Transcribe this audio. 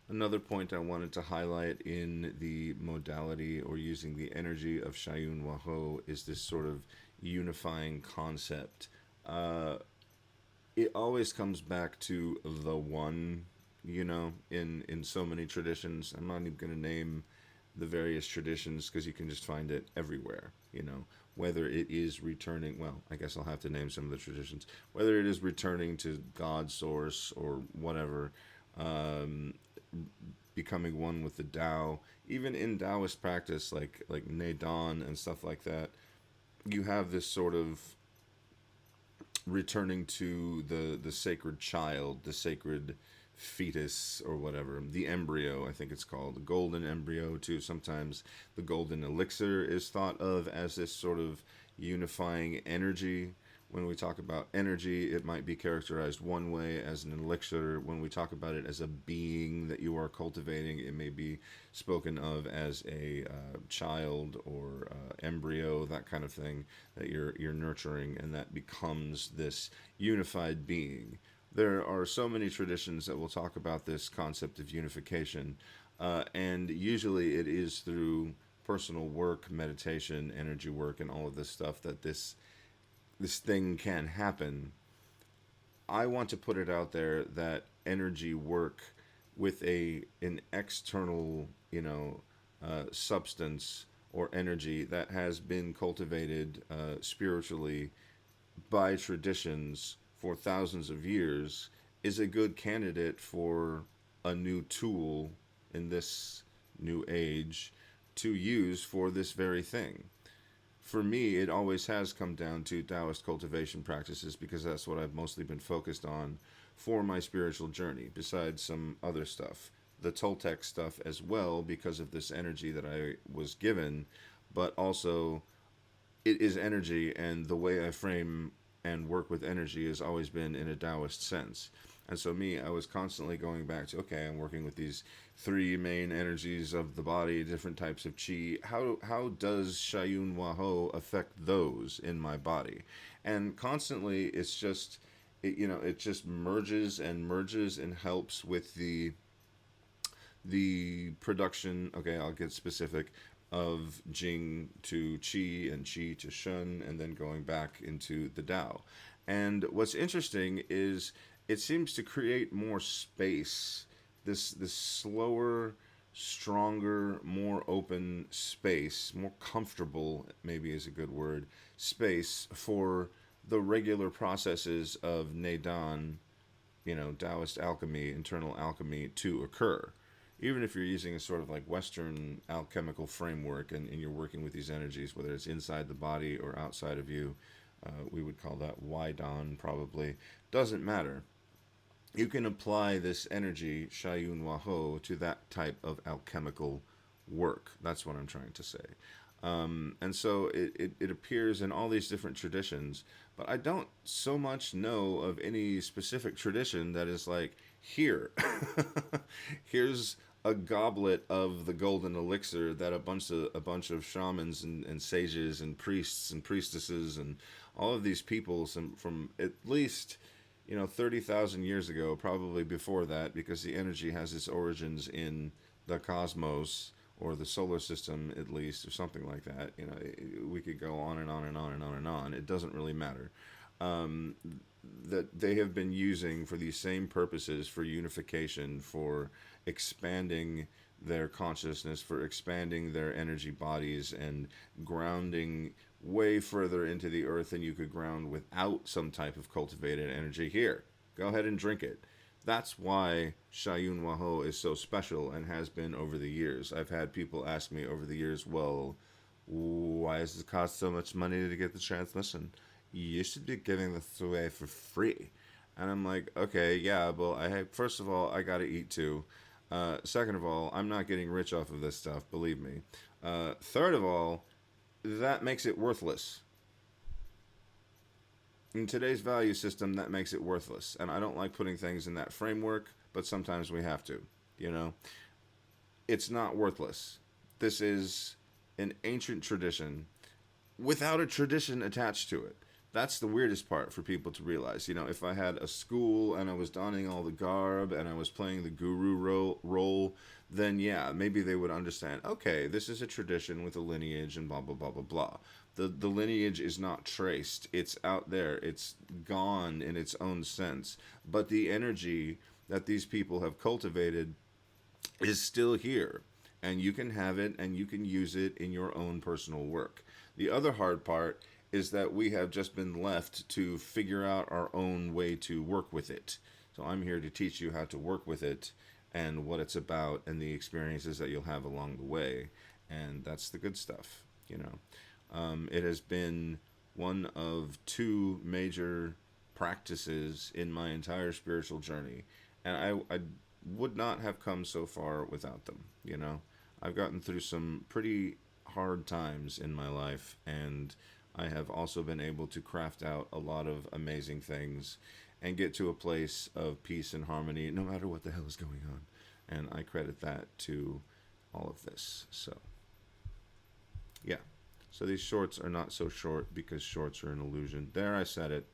Another point I wanted to highlight in the modality or using the energy of Xayún Wahó is this sort of unifying concept. Uh, it always comes back to the one, in so many traditions. I'm not even going to name the various traditions because you can just find it everywhere, whether it is returning, well, I guess I'll have to name some of the traditions, whether it is returning to God source or whatever, um, becoming one with the Tao, even in Taoist practice like Neidan and stuff like that, you have this sort of returning to the sacred child, the sacred fetus or whatever, the embryo, I think it's called, the golden embryo too. Sometimes the golden elixir is thought of as this sort of unifying energy. When we talk about energy, it might be characterized one way as an elixir. When we talk about it as a being that you are cultivating, it may be spoken of as a child or embryo, that kind of thing that you're nurturing, and that becomes this unified being. There are so many traditions that will talk about this concept of unification, and usually it is through personal work, meditation, energy work, and all of this stuff that this thing can happen. I want to put it out there that energy work with a an external, substance or energy that has been cultivated spiritually by traditions for thousands of years is a good candidate for a new tool in this new age to use for this very thing. For me, it always has come down to Taoist cultivation practices because that's what I've mostly been focused on for my spiritual journey, besides some other stuff. The Toltec stuff as well, because of this energy that I was given, but also it is energy, and the way I frame and work with energy has always been in a Taoist sense. And so, me, I was constantly going back to, okay, I'm working with these three main energies of the body, different types of chi. How does Shayun Waho affect those in my body? And constantly, it just merges and merges and helps with the production. Okay, I'll get specific, of Jing to Qi and Qi to Shun, and then going back into the Tao. And what's interesting is it seems to create more space. This slower, stronger, more open space, more comfortable, maybe is a good word, space for the regular processes of Neidan, Taoist alchemy, internal alchemy, to occur. Even if you're using a sort of like Western alchemical framework, and you're working with these energies, whether it's inside the body or outside of you, we would call that Waidan probably. Doesn't matter. You can apply this energy, Shayun Waho, to that type of alchemical work. That's what I'm trying to say. And so it appears in all these different traditions, but I don't so much know of any specific tradition that is like, here, here's a goblet of the golden elixir that a bunch of shamans and sages and priests and priestesses and all of these people from at least 30,000 years ago, probably before that, because the energy has its origins in the cosmos or the solar system, at least, or something like that. We could go on and on and on and on and on. It doesn't really matter. Um, that they have been using for these same purposes, for unification, for expanding their consciousness, for expanding their energy bodies, and grounding way further into the earth than you could ground without some type of cultivated energy. Here, go ahead and drink it. That's why Shayun Waho is so special and has been over the years. I've had people ask me over the years, well, why does it cost so much money to get the transmission? You should be giving this away for free. And I'm like, okay, yeah, well, first of all, I gotta eat too. Second of all, I'm not getting rich off of this stuff, believe me. Third of all, that makes it worthless. In today's value system, that makes it worthless. And I don't like putting things in that framework, but sometimes we have to. You know, it's not worthless. This is an ancient tradition without a tradition attached to it. that's the weirdest part for people to realize. You know, if I had a school and I was donning all the garb and I was playing the guru role, then yeah, maybe they would understand. Okay, this is a tradition with a lineage and blah blah blah blah blah. The lineage is not traced. It's out there. It's gone in its own sense. But the energy that these people have cultivated is still here, and you can have it and you can use it in your own personal work. The other hard part is that we have just been left to figure out our own way to work with it. So I'm here to teach you how to work with it and what it's about and the experiences that you'll have along the way. And that's the good stuff, you know. It has been one of two major practices in my entire spiritual journey. And I would not have come so far without them, you know. I've gotten through some pretty hard times in my life, and I have also been able to craft out a lot of amazing things and get to a place of peace and harmony no matter what the hell is going on. And I credit that to all of this. So, yeah. So these shorts are not so short because shorts are an illusion. There, I said it.